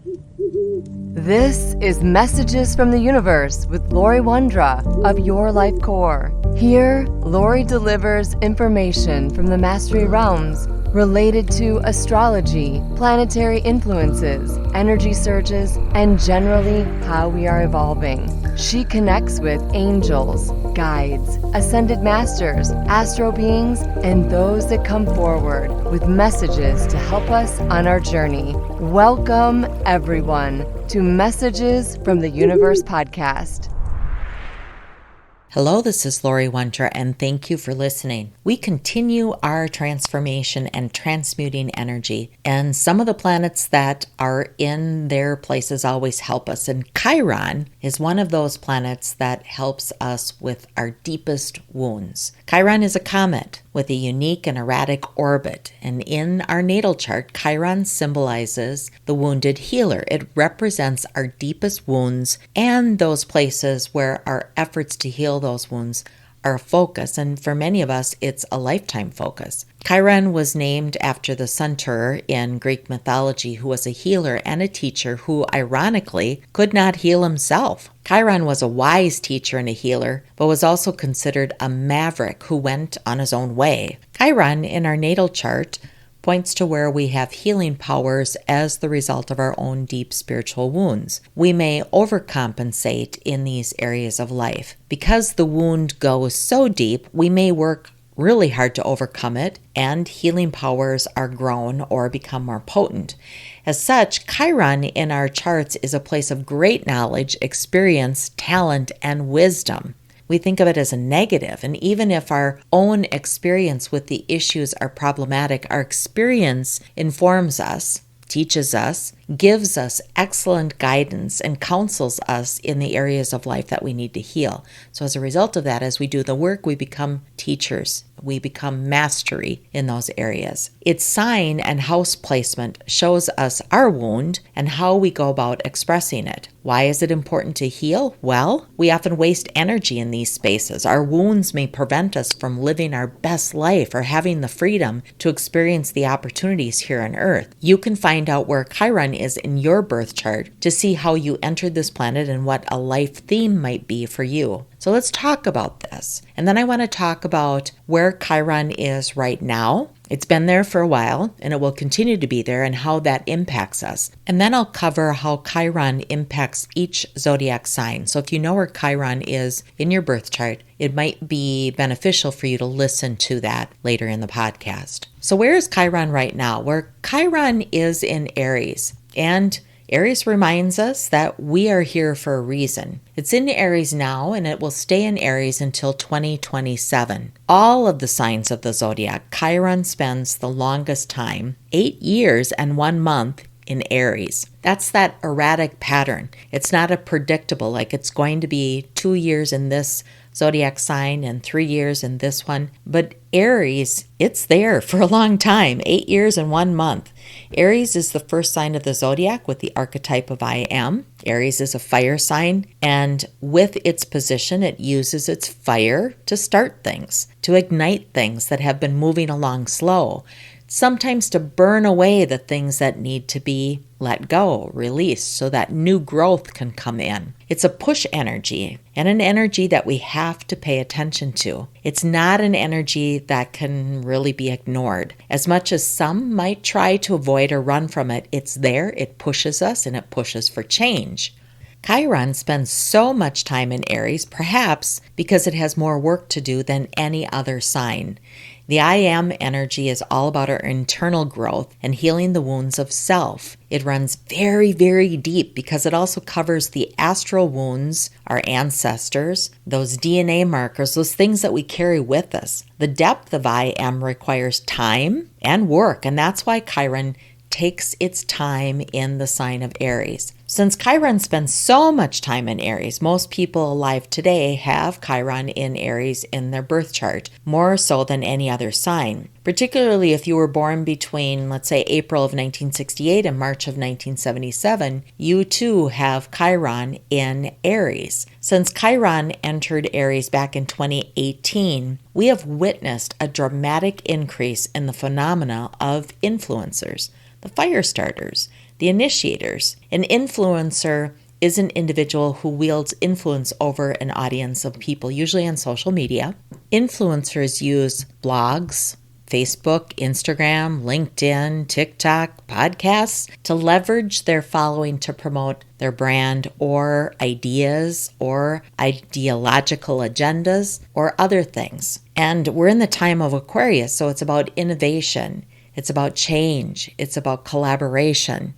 This is Messages from the Universe with Lori Wondra of Your Life Core. Here, Lori delivers information from the Mastery Realms related to astrology, planetary influences, energy surges, and generally how we are evolving. She connects with angels, guides, ascended masters, astro beings, and those that come forward with messages to help us on our journey. Welcome, everyone, to Messages from the Universe podcast. Hello, this is Lori Wondra, and thank you for listening. We continue our transformation and transmuting energy, and some of the planets that are in their places always help us, and Chiron is one of those planets that helps us with our deepest wounds. Chiron is a comet with a unique and erratic orbit, and in our natal chart, Chiron symbolizes the wounded healer. It represents our deepest wounds and those places where our efforts to heal those wounds are a focus, and for many of us, it's a lifetime focus. Chiron was named after the centaur in Greek mythology, who was a healer and a teacher who, ironically, could not heal himself. Chiron was a wise teacher and a healer, but was also considered a maverick who went on his own way. Chiron, in our natal chart, points to where we have healing powers as the result of our own deep spiritual wounds. We may overcompensate in these areas of life. Because the wound goes so deep, we may work really hard to overcome it, and healing powers are grown or become more potent. As such, Chiron in our charts is a place of great knowledge, experience, talent, and wisdom. We think of it as a negative, and even if our own experience with the issues are problematic, our experience informs us, teaches us, gives us excellent guidance, and counsels us in the areas of life that we need to heal. So as a result of that, as we do the work, we become teachers. We become mastery in those areas. Its sign and house placement shows us our wound and how we go about expressing it. Why is it important to heal? Well, we often waste energy in these spaces. Our wounds may prevent us from living our best life or having the freedom to experience the opportunities here on Earth. You can find out where Chiron is in your birth chart to see how you entered this planet and what a life theme might be for you. So let's talk about this. And then I want to talk about where Chiron is right now. It's been there for a while, and it will continue to be there, and how that impacts us. And then I'll cover how Chiron impacts each zodiac sign. So if you know where Chiron is in your birth chart, it might be beneficial for you to listen to that later in the podcast. So where is Chiron right now? Where Chiron is in Aries, and Aries reminds us that we are here for a reason. It's in Aries now, and it will stay in Aries until 2027. All of the signs of the zodiac, Chiron spends the longest time, 8 years and 1 month, in Aries. That's that erratic pattern. It's not a predictable, like it's going to be 2 years in this zodiac sign and 3 years in this one. But Aries, it's there for a long time, 8 years and 1 month. Aries is the first sign of the zodiac with the archetype of I am. Aries is a fire sign, and with its position, it uses its fire to start things, to ignite things that have been moving along slow. Sometimes to burn away the things that need to be let go, released, so that new growth can come in. It's a push energy, and an energy that we have to pay attention to. It's not an energy that can really be ignored. As much as some might try to avoid or run from it, it's there, it pushes us, and it pushes for change. Chiron spends so much time in Aries, perhaps because it has more work to do than any other sign. The I am energy is all about our internal growth and healing the wounds of self. It runs very, very deep because it also covers the astral wounds, our ancestors, those DNA markers, those things that we carry with us. The depth of I am requires time and work, and that's why Chiron takes its time in the sign of Aries. Since Chiron spends so much time in Aries, most people alive today have Chiron in Aries in their birth chart, more so than any other sign. Particularly if you were born between, let's say, April of 1968 and March of 1977, you too have Chiron in Aries. Since Chiron entered Aries back in 2018, we have witnessed a dramatic increase in the phenomena of influencers, the fire starters. the initiators. An influencer is an individual who wields influence over an audience of people, usually on social media. Influencers use blogs, Facebook, Instagram, LinkedIn, TikTok, podcasts to leverage their following to promote their brand or ideas or ideological agendas or other things. And we're in the time of Aquarius, so it's about innovation, it's about change, it's about collaboration.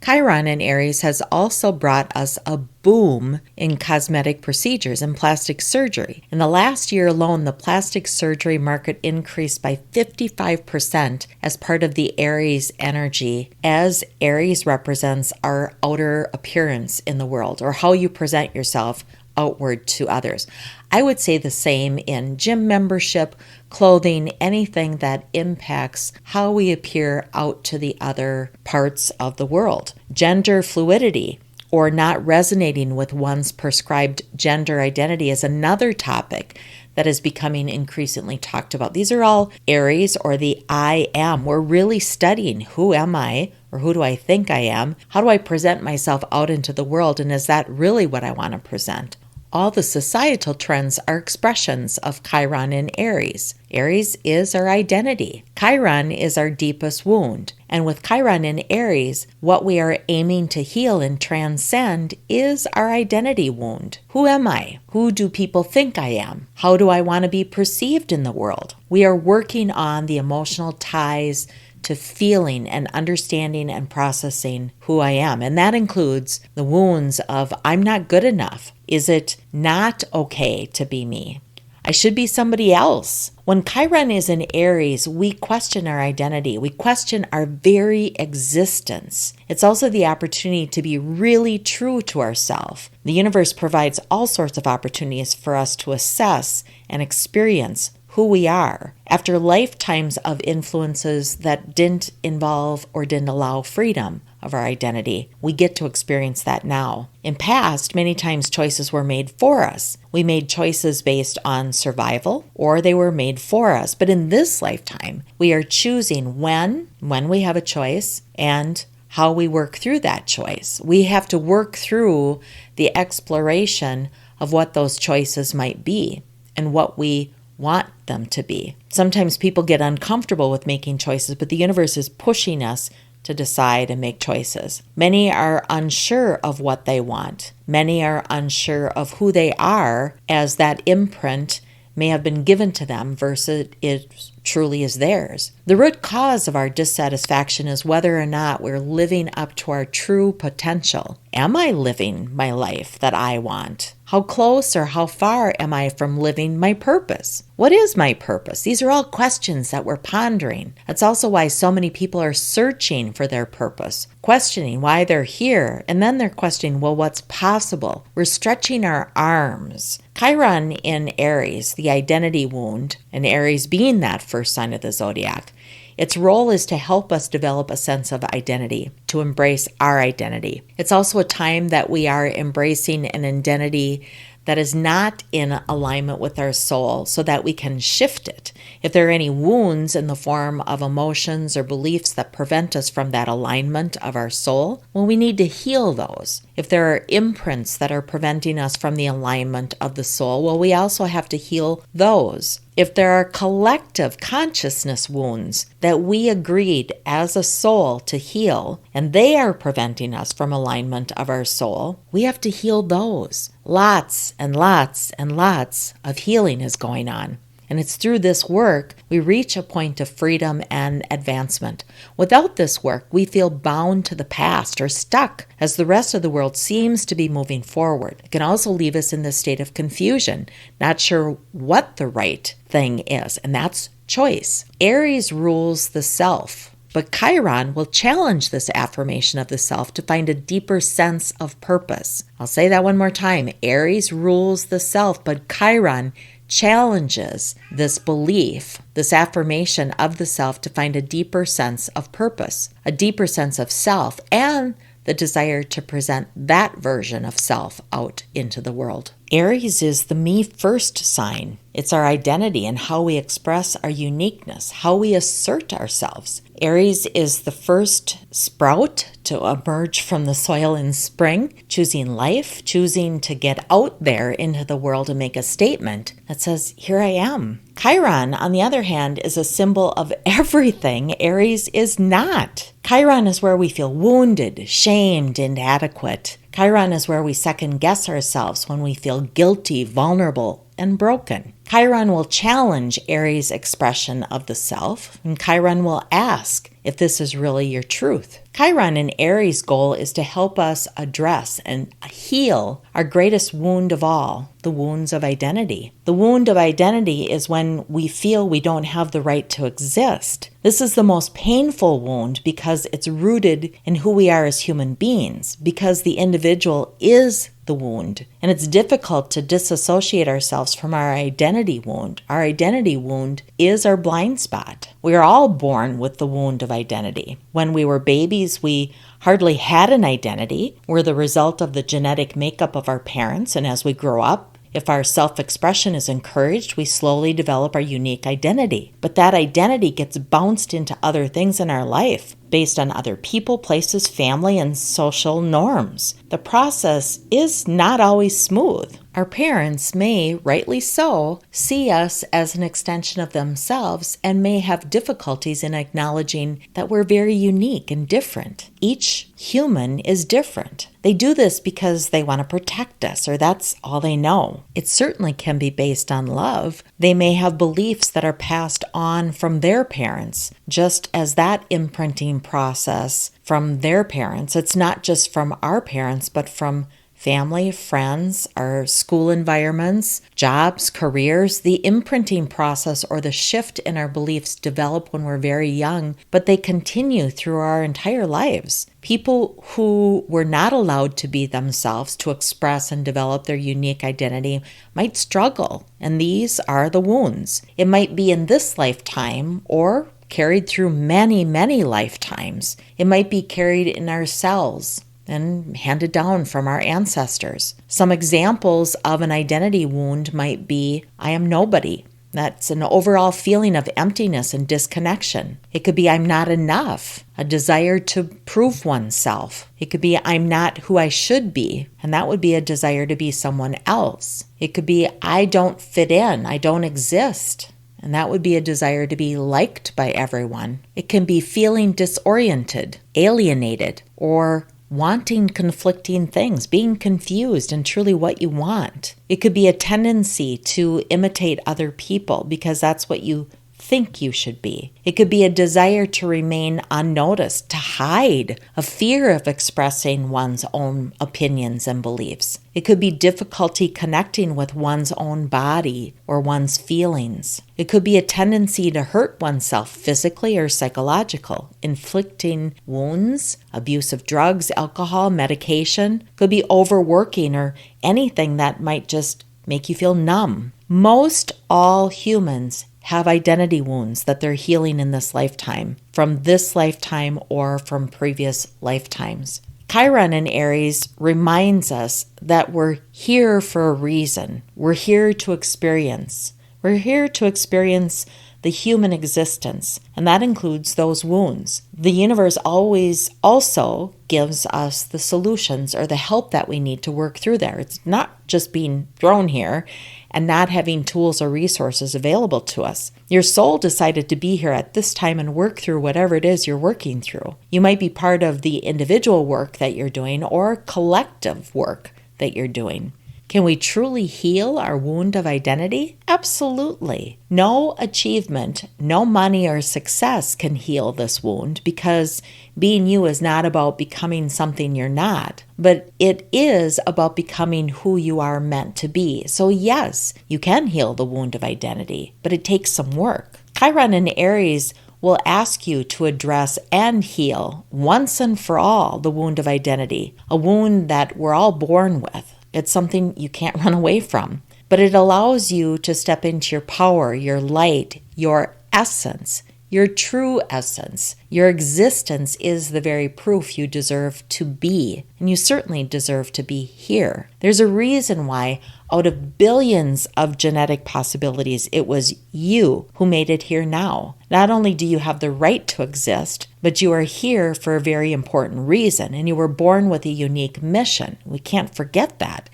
Chiron in Aries has also brought us a boom in cosmetic procedures and plastic surgery. In the last year alone, the plastic surgery market increased by 55% as part of the Aries energy, as Aries represents our outer appearance in the world, or how you present yourself outward to others. I would say the same in gym membership, clothing, anything that impacts how we appear out to the other parts of the world. Gender fluidity, or not resonating with one's prescribed gender identity, is another topic that is becoming increasingly talked about. These are all Aries, or the I am. We're really studying, who am I, or who do I think I am? How do I present myself out into the world, and is that really what I want to present? All the societal trends are expressions of Chiron in Aries. Aries is our identity. Chiron is our deepest wound. And with Chiron in Aries, what we are aiming to heal and transcend is our identity wound. Who am I? Who do people think I am? How do I want to be perceived in the world? We are working on the emotional ties to feeling and understanding and processing who I am. And that includes the wounds of I'm not good enough. Is it not okay to be me? I should be somebody else. When Chiron is in Aries, we question our identity. We question our very existence. It's also the opportunity to be really true to ourselves. The universe provides all sorts of opportunities for us to assess and experience who we are. After lifetimes of influences that didn't involve or didn't allow freedom of our identity, we get to experience that now. In past, many times choices were made for us. We made choices based on survival, or they were made for us. But in this lifetime, we are choosing when we have a choice, and how we work through that choice. We have to work through the exploration of what those choices might be and what we want them to be. Sometimes people get uncomfortable with making choices, but the universe is pushing us to decide and make choices. Many are unsure of what they want. Many are unsure of who they are, as that imprint may have been given to them versus it truly is theirs. The root cause of our dissatisfaction is whether or not we're living up to our true potential. Am I living my life that I want? How close or how far am I from living my purpose? What is my purpose? These are all questions that we're pondering. That's also why so many people are searching for their purpose, questioning why they're here, and then they're questioning, well, what's possible? We're stretching our arms. Chiron in Aries, the identity wound, and Aries being that first sign of the zodiac, its role is to help us develop a sense of identity, to embrace our identity. It's also a time that we are embracing an identity that is not in alignment with our soul so that we can shift it. If there are any wounds in the form of emotions or beliefs that prevent us from that alignment of our soul, well, we need to heal those. If there are imprints that are preventing us from the alignment of the soul, well, we also have to heal those. If there are collective consciousness wounds that we agreed as a soul to heal, and they are preventing us from alignment of our soul, we have to heal those. Lots and lots and lots of healing is going on. And it's through this work we reach a point of freedom and advancement. Without this work, we feel bound to the past or stuck as the rest of the world seems to be moving forward. It can also leave us in this state of confusion, not sure what the right thing is, and that's choice. Aries rules the self, but Chiron will challenge this affirmation of the self to find a deeper sense of purpose. I'll say that one more time. Aries rules the self, but Chiron challenges this belief, this affirmation of the self to find a deeper sense of purpose, a deeper sense of self, and the desire to present that version of self out into the world. Aries is the me first sign. It's our identity and how we express our uniqueness, how we assert ourselves. Aries is the first sprout to emerge from the soil in spring, choosing life, choosing to get out there into the world and make a statement that says, here I am. Chiron, on the other hand, is a symbol of everything Aries is not. Chiron is where we feel wounded, shamed, inadequate. Chiron is where we second guess ourselves when we feel guilty, vulnerable, and broken. Chiron will challenge Aries' expression of the self, and Chiron will ask if this is really your truth. Chiron in Aries' goal is to help us address and heal our greatest wound of all, the wounds of identity. The wound of identity is when we feel we don't have the right to exist. This is the most painful wound because it's rooted in who we are as human beings, because the individual is the wound. And it's difficult to disassociate ourselves from our identity wound. Our identity wound is our blind spot. We are all born with the wound of identity. When we were babies, we hardly had an identity. We're the result of the genetic makeup of our parents, and as we grow up, if our self-expression is encouraged, we slowly develop our unique identity. But that identity gets bounced into other things in our life based on other people, places, family, and social norms. The process is not always smooth. Our parents may, rightly so, see us as an extension of themselves and may have difficulties in acknowledging that we're very unique and different. Each human is different. They do this because they want to protect us, or that's all they know. It certainly can be based on love. They may have beliefs that are passed on from their parents, just as that imprinting process from their parents. It's not just from our parents, but from family, friends, our school environments, jobs, careers. The imprinting process or the shift in our beliefs develop when we're very young, but they continue through our entire lives. People who were not allowed to be themselves, to express and develop their unique identity, might struggle, and these are the wounds. It might be in this lifetime or carried through many, many lifetimes. It might be carried in our cells and handed down from our ancestors. Some examples of an identity wound might be, I am nobody. That's an overall feeling of emptiness and disconnection. It could be, I'm not enough, a desire to prove oneself. It could be, I'm not who I should be, and that would be a desire to be someone else. It could be, I don't fit in, I don't exist, and that would be a desire to be liked by everyone. It can be feeling disoriented, alienated, or wanting conflicting things, being confused in truly what you want. It could be a tendency to imitate other people because that's what you think you should be. It could be a desire to remain unnoticed, to hide, a fear of expressing one's own opinions and beliefs. It could be difficulty connecting with one's own body or one's feelings. It could be a tendency to hurt oneself physically or psychological, inflicting wounds, abuse of drugs, alcohol, medication. It could be overworking or anything that might just make you feel numb. Most all humans have identity wounds that they're healing in this lifetime, from this lifetime or from previous lifetimes. Chiron in Aries reminds us that we're here for a reason. We're here to experience. We're here to experience the human existence, and that includes those wounds. The universe always also gives us the solutions or the help that we need to work through there. It's not just being thrown here and not having tools or resources available to us. Your soul decided to be here at this time and work through whatever it is you're working through. You might be part of the individual work that you're doing or collective work that you're doing. Can we truly heal our wound of identity? Absolutely. No achievement, no money or success can heal this wound because being you is not about becoming something you're not, but it is about becoming who you are meant to be. So yes, you can heal the wound of identity, but it takes some work. Chiron in Aries will ask you to address and heal once and for all the wound of identity, a wound that we're all born with. It's something you can't run away from, but it allows you to step into your power, your light, your essence, your true essence. Your existence is the very proof you deserve to be, and you certainly deserve to be here. There's a reason why out of billions of genetic possibilities, it was you who made it here now. Not only do you have the right to exist, but you are here for a very important reason, and you were born with a unique mission. We can't forget that.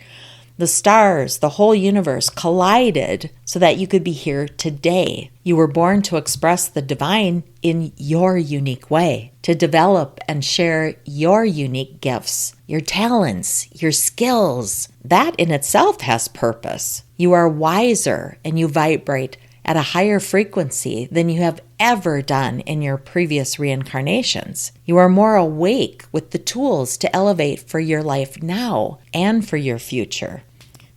The stars, the whole universe collided so that you could be here today. You were born to express the divine in your unique way, to develop and share your unique gifts, your talents, your skills. That in itself has purpose. You are wiser and you vibrate at a higher frequency than you have ever done in your previous reincarnations. You are more awake with the tools to elevate for your life now and for your future.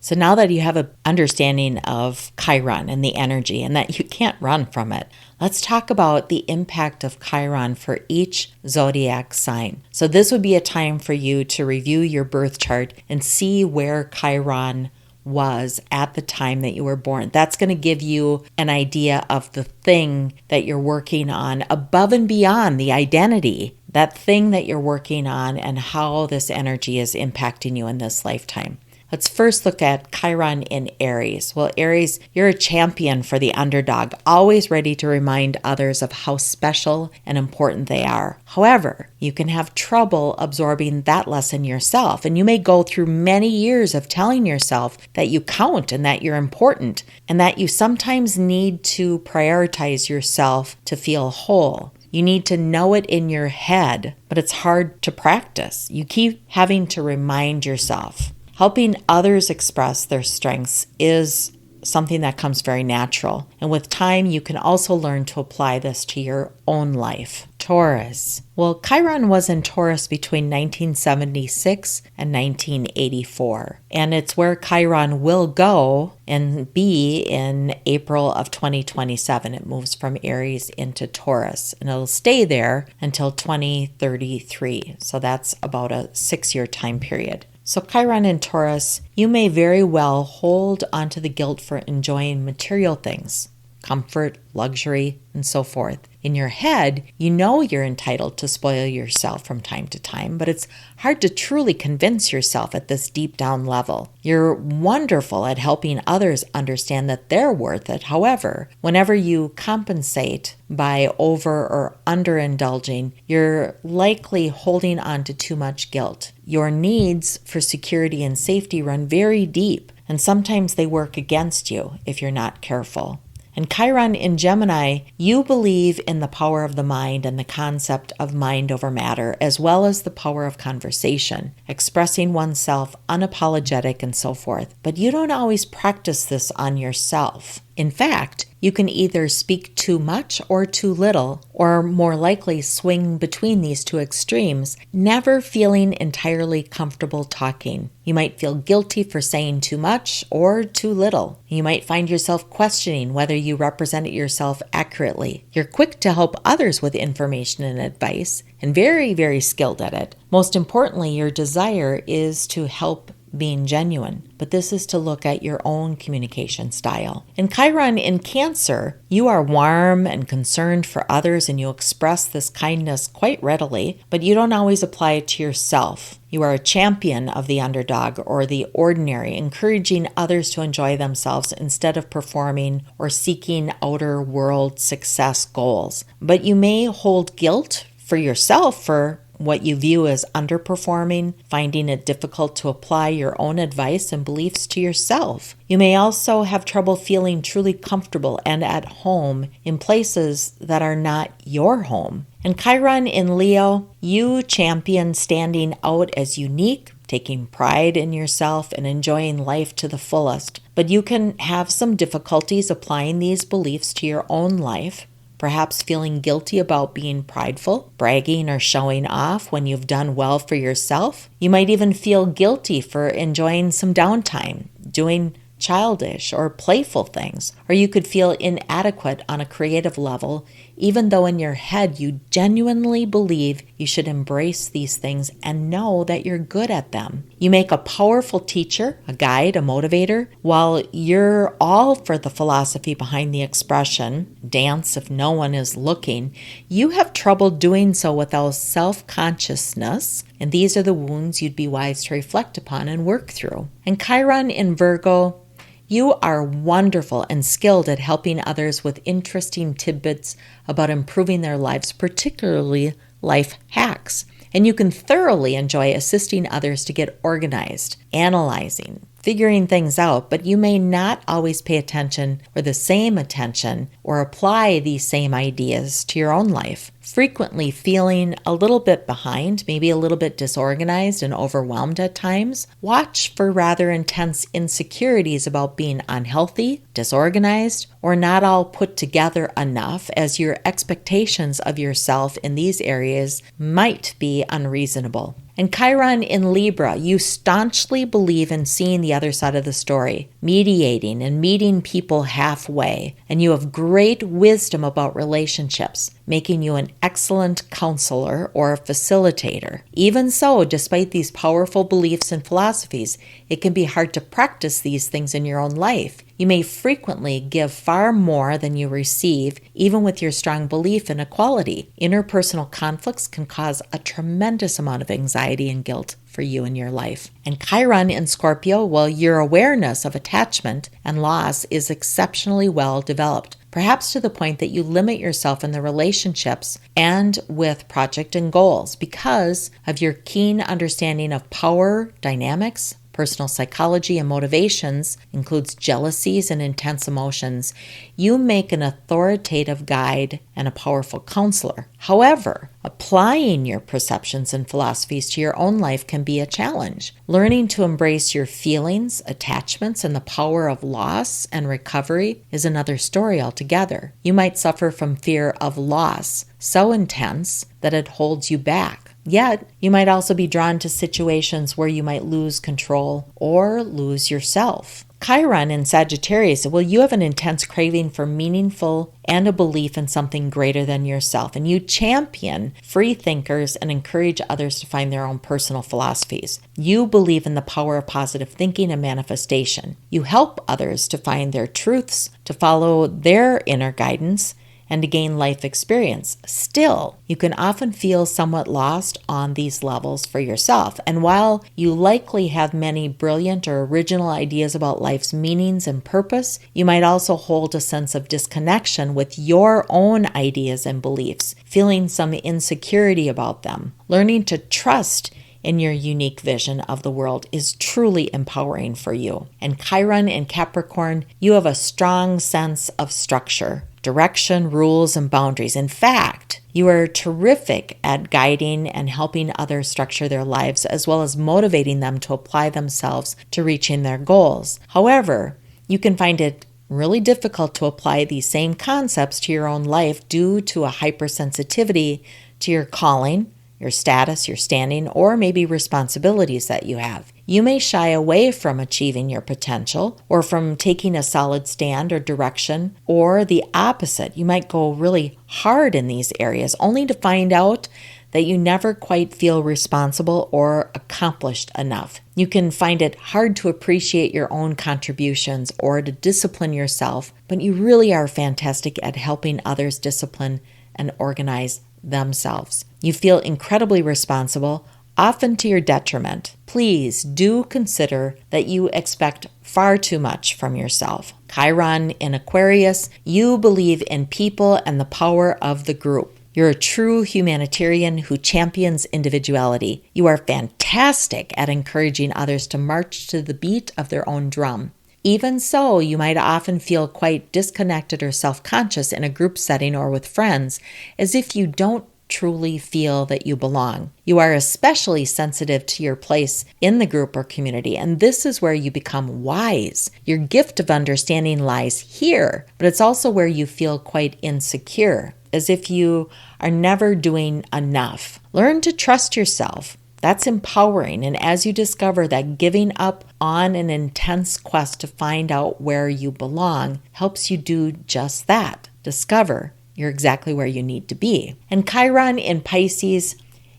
So now that you have an understanding of Chiron and the energy and that you can't run from it, let's talk about the impact of Chiron for each zodiac sign. So this would be a time for you to review your birth chart and see where Chiron was at the time that you were born. That's going to give you an idea of the thing that you're working on above and beyond the identity, that thing that you're working on and how this energy is impacting you in this lifetime. Let's first look at Chiron in Aries. Well, Aries, you're a champion for the underdog, always ready to remind others of how special and important they are. However, you can have trouble absorbing that lesson yourself, and you may go through many years of telling yourself that you count and that you're important, and that you sometimes need to prioritize yourself to feel whole. You need to know it in your head, but it's hard to practice. You keep having to remind yourself. Helping others express their strengths is something that comes very natural. And with time, you can also learn to apply this to your own life. Taurus. Well, Chiron was in Taurus between 1976 and 1984. And it's where Chiron will go and be in April of 2027. It moves from Aries into Taurus. And it'll stay there until 2033. So that's about a 6-year time period. So Chiron in Taurus, you may very well hold onto the guilt for enjoying material things, comfort, luxury, and so forth. In your head, you know you're entitled to spoil yourself from time to time, but it's hard to truly convince yourself at this deep down level. You're wonderful at helping others understand that they're worth it. However, whenever you compensate by over or underindulging, you're likely holding on to too much guilt. Your needs for security and safety run very deep, and sometimes they work against you if you're not careful. And Chiron in Gemini, you believe in the power of the mind and the concept of mind over matter, as well as the power of conversation, expressing oneself, unapologetic, and so forth. But you don't always practice this on yourself. In fact, you can either speak too much or too little, or more likely swing between these two extremes, never feeling entirely comfortable talking. You might feel guilty for saying too much or too little. You might find yourself questioning whether you represented yourself accurately. You're quick to help others with information and advice, and very, very skilled at it. Most importantly, your desire is to help being genuine, but this is to look at your own communication style. In Chiron in Cancer, you are warm and concerned for others and you express this kindness quite readily, but you don't always apply it to yourself. You are a champion of the underdog or the ordinary, encouraging others to enjoy themselves instead of performing or seeking outer world success goals. But you may hold guilt for yourself for what you view as underperforming, finding it difficult to apply your own advice and beliefs to yourself. You may also have trouble feeling truly comfortable and at home in places that are not your home. And Chiron in Leo, you champion standing out as unique, taking pride in yourself and enjoying life to the fullest. But you can have some difficulties applying these beliefs to your own life. Perhaps feeling guilty about being prideful, bragging, or showing off when you've done well for yourself. You might even feel guilty for enjoying some downtime, doing childish or playful things, or you could feel inadequate on a creative level, even though in your head you genuinely believe you should embrace these things and know that you're good at them. You make a powerful teacher, a guide, a motivator. While you're all for the philosophy behind the expression, dance if no one is looking, you have trouble doing so without self-consciousness, and these are the wounds you'd be wise to reflect upon and work through. And Chiron in Virgo, you are wonderful and skilled at helping others with interesting tidbits about improving their lives, particularly life hacks. And you can thoroughly enjoy assisting others to get organized, analyzing, figuring things out, but you may not always pay attention or the same attention or apply these same ideas to your own life. Frequently feeling a little bit behind, maybe a little bit disorganized and overwhelmed at times. Watch for rather intense insecurities about being unhealthy, disorganized, or not all put together enough, as your expectations of yourself in these areas might be unreasonable. And Chiron in Libra, you staunchly believe in seeing the other side of the story, mediating and meeting people halfway, and you have great wisdom about relationships, making you an excellent counselor or a facilitator. Even so, despite these powerful beliefs and philosophies, it can be hard to practice these things in your own life. You may frequently give far more than you receive, even with your strong belief in equality. Interpersonal conflicts can cause a tremendous amount of anxiety and guilt for you in your life. And Chiron in Scorpio, well, your awareness of attachment and loss is exceptionally well developed, perhaps to the point that you limit yourself in the relationships and with project and goals because of your keen understanding of power dynamics. Personal psychology and motivations includes jealousies and intense emotions. You make an authoritative guide and a powerful counselor. However, applying your perceptions and philosophies to your own life can be a challenge. Learning to embrace your feelings, attachments, and the power of loss and recovery is another story altogether. You might suffer from fear of loss so intense that it holds you back. Yet, you might also be drawn to situations where you might lose control or lose yourself. Chiron in Sagittarius, well, you have an intense craving for meaningful and a belief in something greater than yourself, and you champion free thinkers and encourage others to find their own personal philosophies. You believe in the power of positive thinking and manifestation. You help others to find their truths, to follow their inner guidance, and to gain life experience. Still, you can often feel somewhat lost on these levels for yourself. And while you likely have many brilliant or original ideas about life's meanings and purpose, you might also hold a sense of disconnection with your own ideas and beliefs, feeling some insecurity about them. Learning to trust in your unique vision of the world is truly empowering for you. And Chiron in Capricorn, you have a strong sense of structure, direction, rules, and boundaries. In fact, you are terrific at guiding and helping others structure their lives, as well as motivating them to apply themselves to reaching their goals. However, you can find it really difficult to apply these same concepts to your own life due to a hypersensitivity to your calling, your status, your standing, or maybe responsibilities that you have. You may shy away from achieving your potential or from taking a solid stand or direction, or the opposite. You might go really hard in these areas only to find out that you never quite feel responsible or accomplished enough. You can find it hard to appreciate your own contributions or to discipline yourself, but you really are fantastic at helping others discipline and organize themselves. You feel incredibly responsible, often to your detriment. Please do consider that you expect far too much from yourself. Chiron in Aquarius, you believe in people and the power of the group. You're a true humanitarian who champions individuality. You are fantastic at encouraging others to march to the beat of their own drum. Even so, you might often feel quite disconnected or self-conscious in a group setting or with friends, as if you don't truly feel that you belong. You are especially sensitive to your place in the group or community, and this is where you become wise. Your gift of understanding lies here, but it's also where you feel quite insecure, as if you are never doing enough. Learn to trust yourself. That's empowering. And as you discover that giving up on an intense quest to find out where you belong helps you do just that. Discover you're exactly where you need to be. And Chiron in Pisces,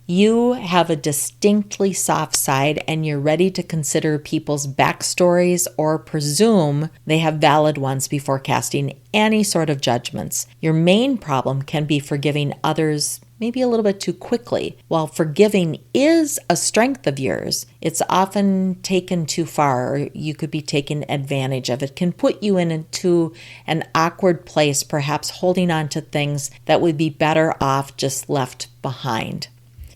you have a distinctly soft side and you're ready to consider people's backstories or presume they have valid ones before casting any sort of judgments. Your main problem can be forgiving others maybe a little bit too quickly. While forgiving is a strength of yours, it's often taken too far, or you could be taken advantage of. It can put you into an awkward place, perhaps holding on to things that would be better off just left behind.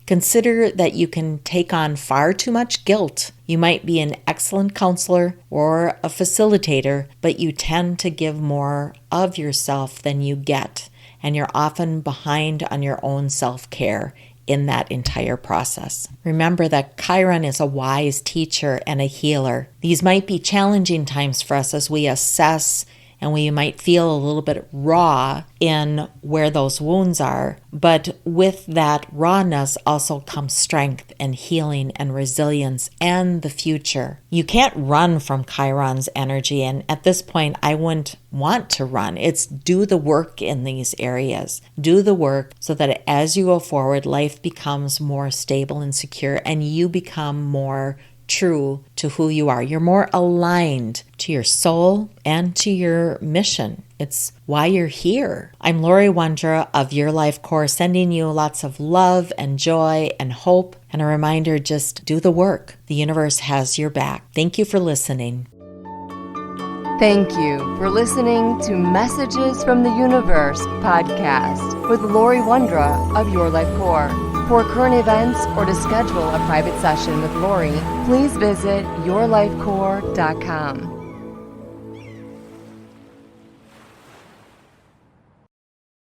Consider that you can take on far too much guilt. You might be an excellent counselor or a facilitator, but you tend to give more of yourself than you get, and you're often behind on your own self-care in that entire process. Remember that Chiron is a wise teacher and a healer. These might be challenging times for us as we assess, and we might feel a little bit raw in where those wounds are. But with that rawness also comes strength and healing and resilience and the future. You can't run from Chiron's energy. And at this point, I wouldn't want to run. It's do the work in these areas. Do the work so that as you go forward, life becomes more stable and secure and you become more true to who you are. You're more aligned to your soul and to your mission. It's why you're here. I'm Lori Wondra of Your Life Core, sending you lots of love and joy and hope, and a reminder, just do the work. The universe has your back. Thank you for listening. Thank you for listening to Messages from the Universe podcast with Lori Wondra of Your Life Core. For current events or to schedule a private session with Lori, please visit yourlifecore.com.